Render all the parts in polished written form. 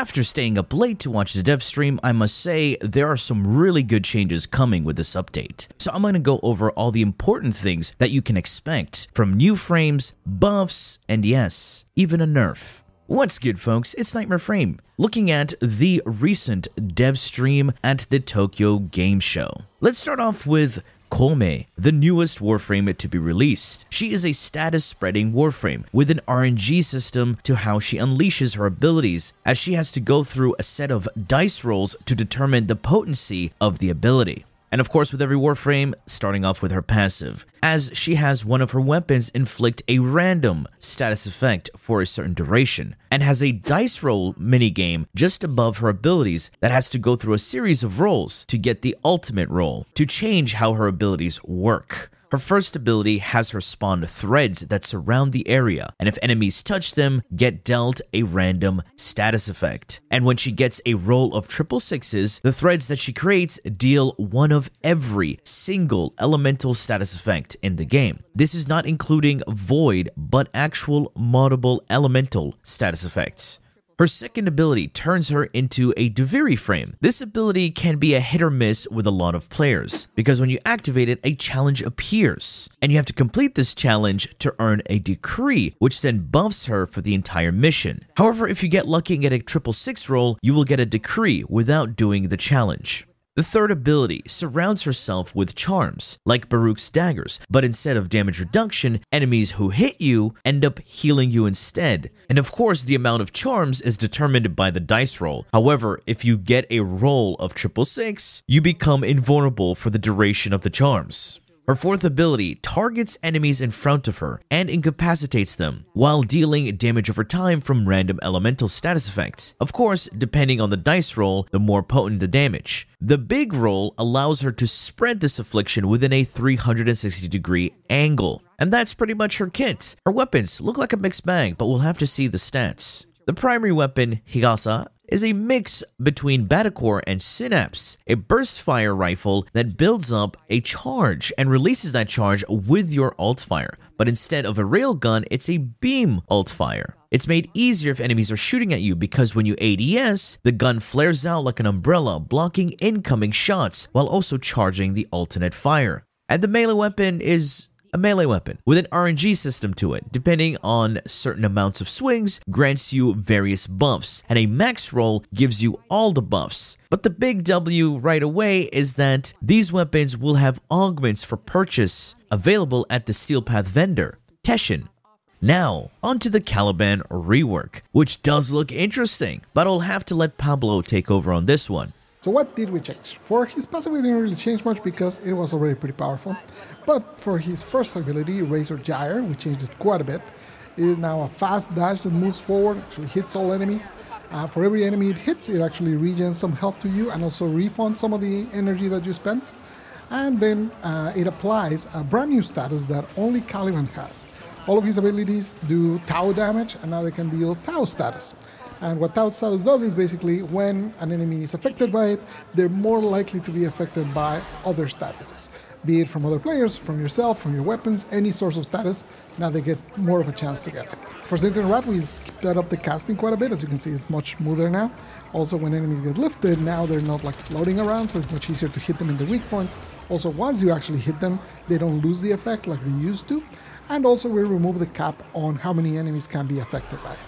After staying up late to watch the dev stream, I must say there are some really good changes coming with this update. So I'm going to go over all the important things that you can expect from new frames, buffs, and yes, even a nerf. What's good, folks? It's Nightmare Frame, looking at the recent dev stream at the Tokyo Game Show. Let's start off with KOUMEI, the newest Warframe to be released. She is a status-spreading Warframe with an RNG system to how she unleashes her abilities, as she has to go through a set of dice rolls to determine the potency of the ability. And of course, with every Warframe, starting off with her passive, as she has one of her weapons inflict a random status effect for a certain duration, and has a dice roll minigame just above her abilities that has to go through a series of rolls to get the ultimate roll, to change how her abilities work. Her first ability has her spawn threads that surround the area, and if enemies touch them, get dealt a random status effect. And when she gets a roll of 666s, the threads that she creates deal one of every single elemental status effect in the game. This is not including void, but actual moddable elemental status effects. Her second ability turns her into a Deviri frame. This ability can be a hit or miss with a lot of players, because when you activate it, a challenge appears, and you have to complete this challenge to earn a decree, which then buffs her for the entire mission. However, if you get lucky and get a 666 roll, you will get a decree without doing the challenge. The third ability surrounds herself with charms, like Baruch's daggers, but instead of damage reduction, enemies who hit you end up healing you instead. And of course, the amount of charms is determined by the dice roll. However, if you get a roll of 666, you become invulnerable for the duration of the charms. Her fourth ability targets enemies in front of her and incapacitates them, while dealing damage over time from random elemental status effects. Of course, depending on the dice roll, the more potent the damage. The big roll allows her to spread this affliction within a 360-degree angle. And that's pretty much her kit. Her weapons look like a mixed bag, but we'll have to see the stats. The primary weapon, Higasa, is a mix between Batacore and Synapse, a burst fire rifle that builds up a charge and releases that charge with your alt fire. But instead of a railgun, it's a beam alt fire. It's made easier if enemies are shooting at you because when you ADS, the gun flares out like an umbrella, blocking incoming shots while also charging the alternate fire. And the melee weapon is a melee weapon with an RNG system to it. Depending on certain amounts of swings, grants you various buffs, and a max roll gives you all the buffs. But the big W right away is that these weapons will have augments for purchase available at the Steel Path vendor, Teshin. Now, onto the Caliban Rework, which does look interesting, but I'll have to let Pablo take over on this one. So what did we change? For his passive, we didn't really change much because it was already pretty powerful. But for his first ability, Razor Gyre, we changed it quite a bit. It is now a fast dash that moves forward, actually hits all enemies. For every enemy it hits, it actually regens some health to you and also refunds some of the energy that you spent. And then it applies a brand new status that only Caliban has. All of his abilities do Tau damage, and now they can deal Tau status. And what Tau status does is basically when an enemy is affected by it, they're more likely to be affected by other statuses. Be it from other players, from yourself, from your weapons, any source of status, now they get more of a chance to get it. For Saint and Rat, we sped up the casting quite a bit. As you can see, it's much smoother now. Also, when enemies get lifted, now they're not like floating around, so it's much easier to hit them in the weak points. Also, once you actually hit them, they don't lose the effect like they used to. And also, we remove the cap on how many enemies can be affected by it.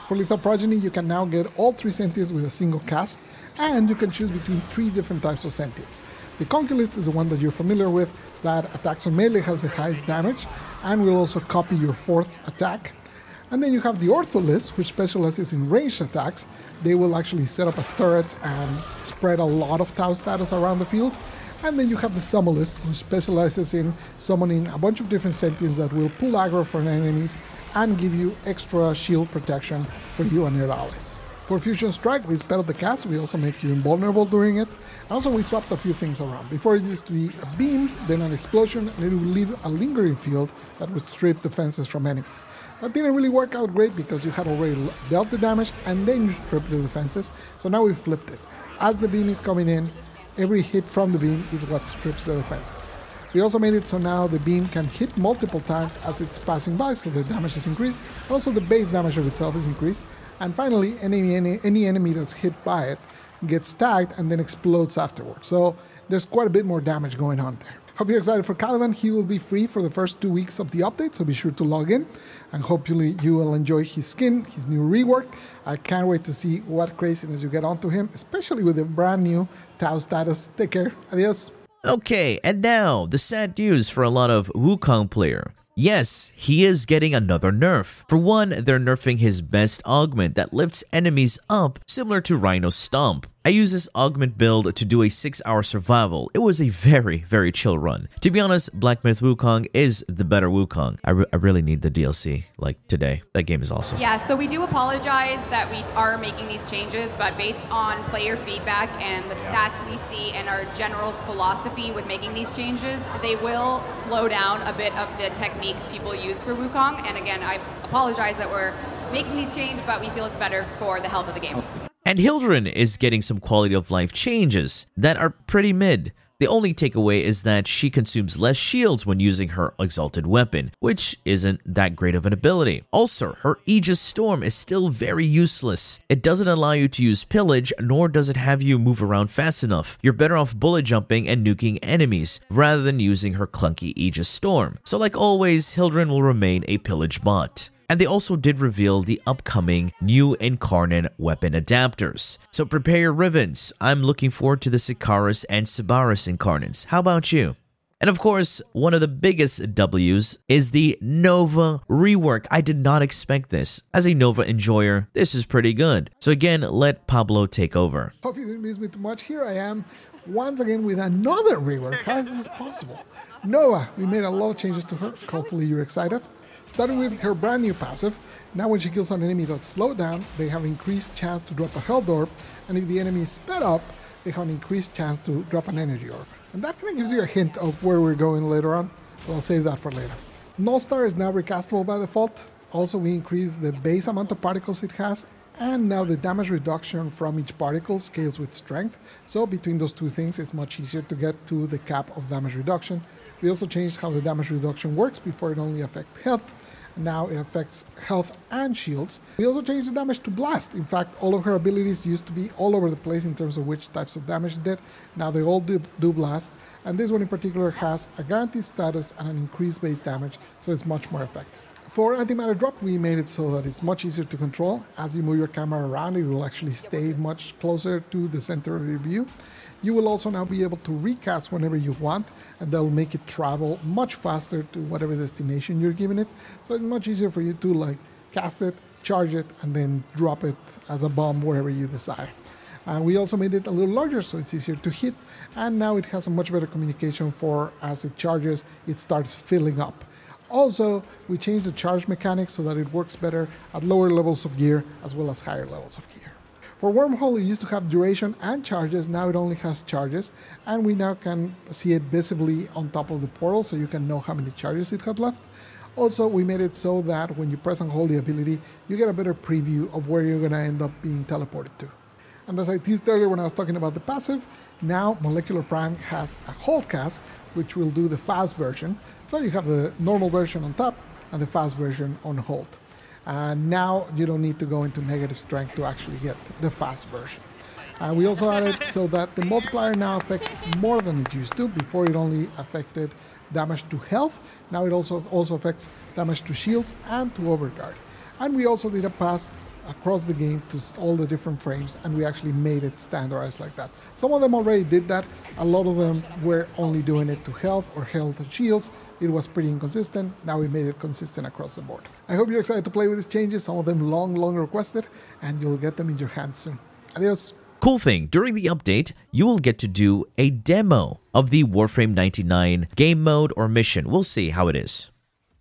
For Lethal Progeny, you can now get all 3 sentients with a single cast, and you can choose between 3 different types of sentients. The Conquilist is the one that you're familiar with, that attacks on melee, has the highest damage, and will also copy your 4th attack. And then you have the Ortholist, which specializes in ranged attacks. They will actually set up as turrets and spread a lot of Tau status around the field. And then you have the Summonist, who specializes in summoning a bunch of different sentients that will pull aggro from enemies and give you extra shield protection for you and your allies. For Fusion Strike, we sped up the cast, we also make you invulnerable during it. And also we swapped a few things around. Before it used to be a beam, then an explosion, and it would leave a lingering field that would strip defenses from enemies. That didn't really work out great because you had already dealt the damage and then you stripped the defenses. So now we flipped it. As the beam is coming in, every hit from the beam is what strips the defenses. We also made it so now the beam can hit multiple times as it's passing by, so the damage is increased. Also the base damage of itself is increased. And finally, any enemy that's hit by it gets tagged and then explodes afterwards. So there's quite a bit more damage going on there. Hope you're excited for Caliban. He will be free for the first 2 weeks of the update, so be sure to log in. And hopefully you will enjoy his skin, his new rework. I can't wait to see what craziness you get onto him, especially with the brand new Tau status. Take care. Adios. Okay, and now the sad news for a lot of Wukong player. Yes, he is getting another nerf. For one, they're nerfing his best augment that lifts enemies up, similar to Rhino's Stomp. I used this augment build to do a 6-hour survival. It was a very chill run. To be honest, Black Myth Wukong is the better Wukong. I really need the DLC, like today. That game is awesome. Yeah, so we do apologize that we are making these changes, but based on player feedback and the stats we see and our general philosophy with making these changes, they will slow down a bit of the techniques people use for Wukong. And again, I apologize that we're making these changes, but we feel it's better for the health of the game. And Hildryn is getting some quality of life changes that are pretty mid. The only takeaway is that she consumes less shields when using her exalted weapon, which isn't that great of an ability. Also, her Aegis Storm is still very useless. It doesn't allow you to use pillage, nor does it have you move around fast enough. You're better off bullet jumping and nuking enemies, rather than using her clunky Aegis Storm. So like always, Hildryn will remain a pillage bot. And they also did reveal the upcoming new Incarnon weapon adapters. So prepare your ribbons. I'm looking forward to the Sikaris and Sibaris Incarnons. How about you? And of course, one of the biggest W's is the Nova rework. I did not expect this. As a Nova enjoyer, this is pretty good. So again, let Pablo take over. Hope you didn't miss me too much. Here I am, once again with another rework. How is this possible? Nova, we made a lot of changes to her. Hopefully you're excited. Starting with her brand new passive, now when she kills an enemy that's slowed down, they have increased chance to drop a health orb, and if the enemy is sped up, they have an increased chance to drop an energy orb. And that kind of gives you a hint of where we're going later on, but I'll save that for later. Null Star is now recastable by default. Also, we increased the base amount of particles it has, and now the damage reduction from each particle scales with strength. So between those two things, it's much easier to get to the cap of damage reduction. We also changed how the damage reduction works. Before it only affected health, now it affects health and shields. We also changed the damage to blast. In fact, all of her abilities used to be all over the place in terms of which types of damage it did. Now they all do blast, and this one in particular has a guaranteed status and an increased base damage, so it's much more effective. For antimatter drop, we made it so that it's much easier to control. As you move your camera around, it will actually stay much closer to the center of your view. You will also now be able to recast whenever you want, and that will make it travel much faster to whatever destination you're giving it. So it's much easier for you to like cast it, charge it, and then drop it as a bomb wherever you desire. We also made it a little larger so it's easier to hit, and now it has a much better communication for as it charges, it starts filling up. Also, we changed the charge mechanics so that it works better at lower levels of gear as well as higher levels of gear. For Wormhole, it used to have duration and charges. Now it only has charges, and we now can see it visibly on top of the portal, so you can know how many charges it had left. Also, we made it so that when you press and hold the ability, you get a better preview of where you're going to end up being teleported to. And as I teased earlier when I was talking about the passive, now Molecular Prime has a hold cast, which will do the fast version. So you have the normal version on top and the fast version on hold. Now you don't need to go into negative strength to actually get the fast version. We also added so that the multiplier now affects more than it used to. Before it only affected damage to health. Now it also affects damage to shields and to overguard. And we also did a pass across the game to all the different frames, and we actually made it standardized like that. Some of them already did that. A lot of them were only doing it to health or health and shields. It was pretty inconsistent. Now we made it consistent across the board. I hope you're excited to play with these changes. Some of them long requested, and you'll get them in your hands soon. Adios. Cool thing, during the update, you will get to do a demo of the Warframe 99 game mode or mission. We'll see how it is.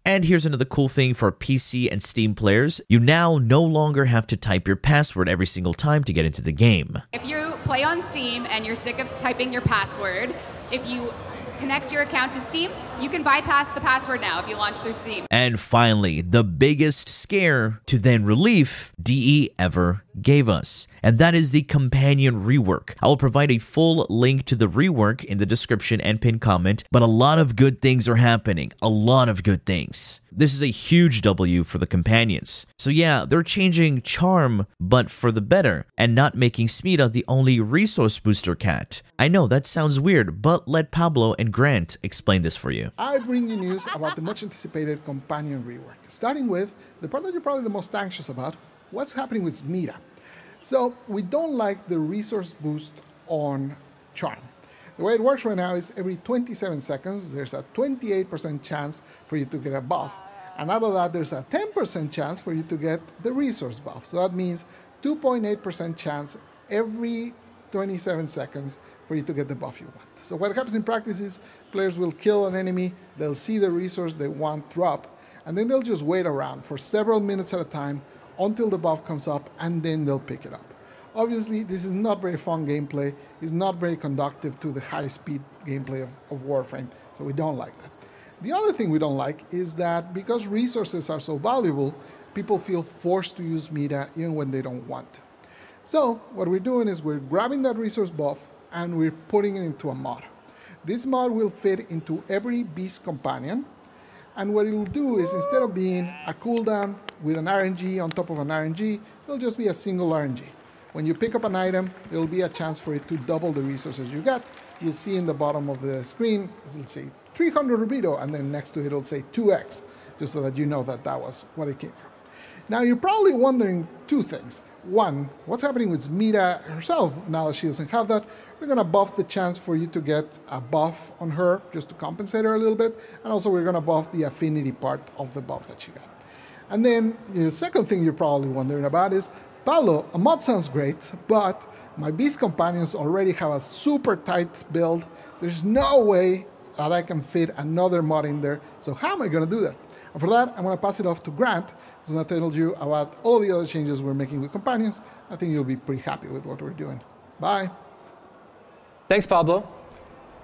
And here's another cool thing for PC and Steam players. You now no longer have to type your password every single time to get into the game. If you play on Steam and you're sick of typing your password, if you connect your account to Steam, You can bypass the password now if you launch through Steam. And finally, the biggest scare to then relief DE ever gave us, and that is the companion rework. I will provide a full link to the rework in the description and pinned comment, but a lot of good things are happening. A lot of good things. This is a huge W for the companions. So yeah, they're changing Charm, but for the better, and not making Smita the only resource booster cat. I know that sounds weird, but let Pablo and Grant explain this for you. I bring you news about the much anticipated companion rework, starting with the part that you're probably the most anxious about, what's happening with Smita. So we don't like the resource boost on Charm. The way it works right now is every 27 seconds, there's a 28% chance for you to get a buff. And out of that, there's a 10% chance for you to get the resource buff. So that means 2.8% chance every 27 seconds for you to get the buff you want. So what happens in practice is players will kill an enemy, they'll see the resource they want drop, and then they'll just wait around for several minutes at a time until the buff comes up, and then they'll pick it up. Obviously, this is not very fun gameplay. It's not very conductive to the high-speed gameplay of Warframe, so we don't like that. The other thing we don't like is that because resources are so valuable, people feel forced to use Smita even when they don't want to. So what we're doing is we're grabbing that resource buff and we're putting it into a mod. This mod will fit into every beast companion, and what it'll do is instead of being a cooldown with an RNG on top of an RNG, it'll just be a single RNG. When you pick up an item, there'll be a chance for it to double the resources you get. You'll see in the bottom of the screen, it'll say 300 rubido, and then next to it, it'll say 2x, just so that you know that that was what it came from. Now, you're probably wondering two things. One, what's happening with Smita herself now that she doesn't have that? We're going to buff the chance for you to get a buff on her, just to compensate her a little bit, and also we're going to buff the affinity part of the buff that she got. And then the second thing you're probably wondering about is, Pablo, a mod sounds great, but my beast companions already have a super tight build. There's no way that I can fit another mod in there, so how am I going to do that? And for that, I'm going to pass it off to Grant, who's going to tell you about all the other changes we're making with companions. I think you'll be pretty happy with what we're doing. Bye. Thanks, Pablo.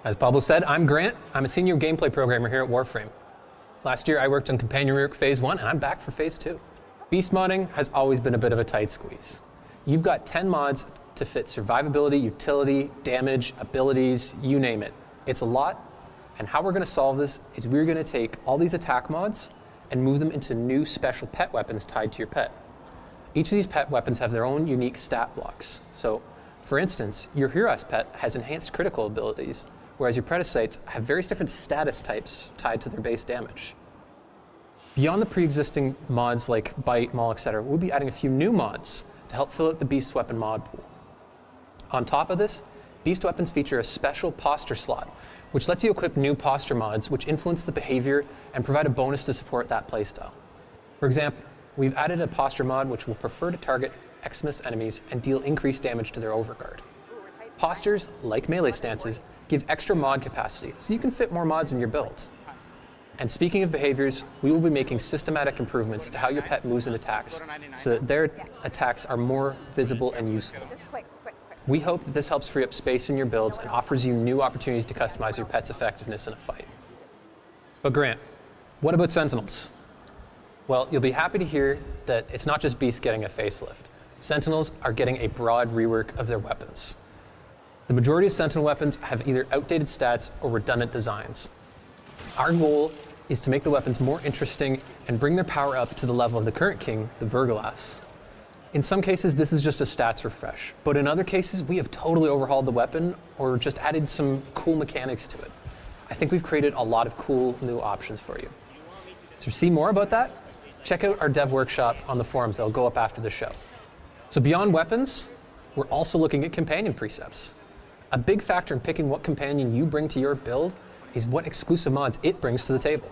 As Pablo said, I'm Grant. I'm a senior gameplay programmer here at Warframe. Last year, I worked on Companion Rework Phase 1, and I'm back for Phase 2. Beast modding has always been a bit of a tight squeeze. You've got 10 mods to fit survivability, utility, damage, abilities, you name it. It's a lot, and how we're going to solve this is we're going to take all these attack mods and move them into new special pet weapons tied to your pet. Each of these pet weapons have their own unique stat blocks. So, for instance, your Hero's pet has enhanced critical abilities, whereas your Predicites have various different status types tied to their base damage. Beyond the pre-existing mods like Bite, Maul, etc., we'll be adding a few new mods to help fill out the Beast Weapon mod pool. On top of this, Beast Weapons feature a special posture slot, which lets you equip new posture mods which influence the behavior and provide a bonus to support that playstyle. For example, we've added a posture mod which will prefer to target Xmas enemies and deal increased damage to their overguard. Postures, like melee stances, give extra mod capacity, so you can fit more mods in your build. And speaking of behaviors, we will be making systematic improvements to how your pet moves and attacks, so that their attacks are more visible and useful. We hope that this helps free up space in your builds and offers you new opportunities to customize your pet's effectiveness in a fight. But Grant, what about Sentinels? Well, you'll be happy to hear that it's not just Beasts getting a facelift. Sentinels are getting a broad rework of their weapons. The majority of Sentinel weapons have either outdated stats or redundant designs. Our goal is to make the weapons more interesting and bring their power up to the level of the current king, the Verglas. In some cases, this is just a stats refresh, but in other cases, we have totally overhauled the weapon or just added some cool mechanics to it. I think we've created a lot of cool new options for you. To see more about that, check out our dev workshop on the forums that'll go up after the show. So beyond weapons, we're also looking at companion precepts. A big factor in picking what companion you bring to your build is what exclusive mods it brings to the table.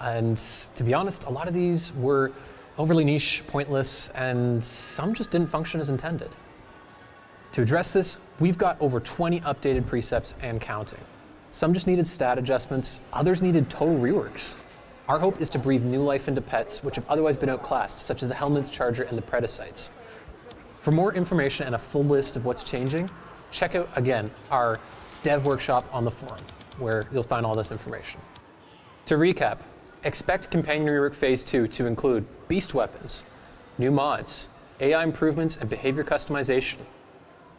And to be honest, a lot of these were overly niche, pointless, and some just didn't function as intended. To address this, we've got over 20 updated precepts and counting. Some just needed stat adjustments, others needed total reworks. Our hope is to breathe new life into pets which have otherwise been outclassed, such as the Helminth Charger and the Predicites. For more information and a full list of what's changing, check out, again, our dev workshop on the forum, where you'll find all this information. To recap, expect Companion Rework Phase 2 to include beast weapons, new mods, AI improvements and behavior customization,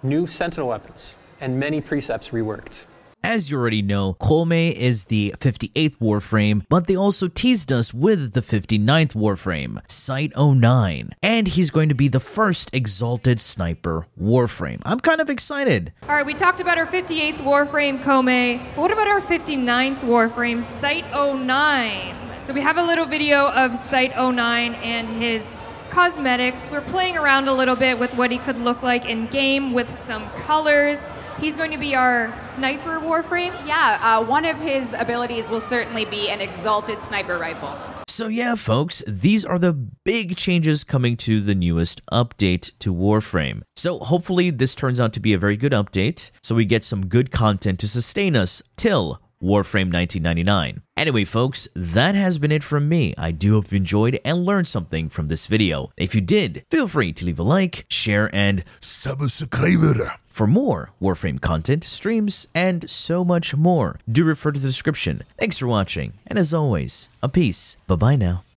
new Sentinel weapons, and many precepts reworked. As you already know, KOUMEI is the 58th Warframe, but they also teased us with the 59th Warframe, Site 09, and he's going to be the first Exalted Sniper Warframe. I'm kind of excited. All right, we talked about our 58th Warframe, KOUMEI, but what about our 59th Warframe, Site 09? So we have a little video of Site 09 and his cosmetics. We're playing around a little bit with what he could look like in game with some colors. He's going to be our sniper Warframe. Yeah, one of his abilities will certainly be an Exalted Sniper Rifle. So yeah, folks, these are the big changes coming to the newest update to Warframe. So hopefully this turns out to be a very good update, so we get some good content to sustain us till Warframe 1999. Anyway, folks, that has been it from me. I do hope you enjoyed and learned something from this video. If you did, feel free to leave a like, share, and subscribe. For more Warframe content, streams, and so much more, do refer to the description. Thanks for watching, and as always, a peace. Bye-bye now.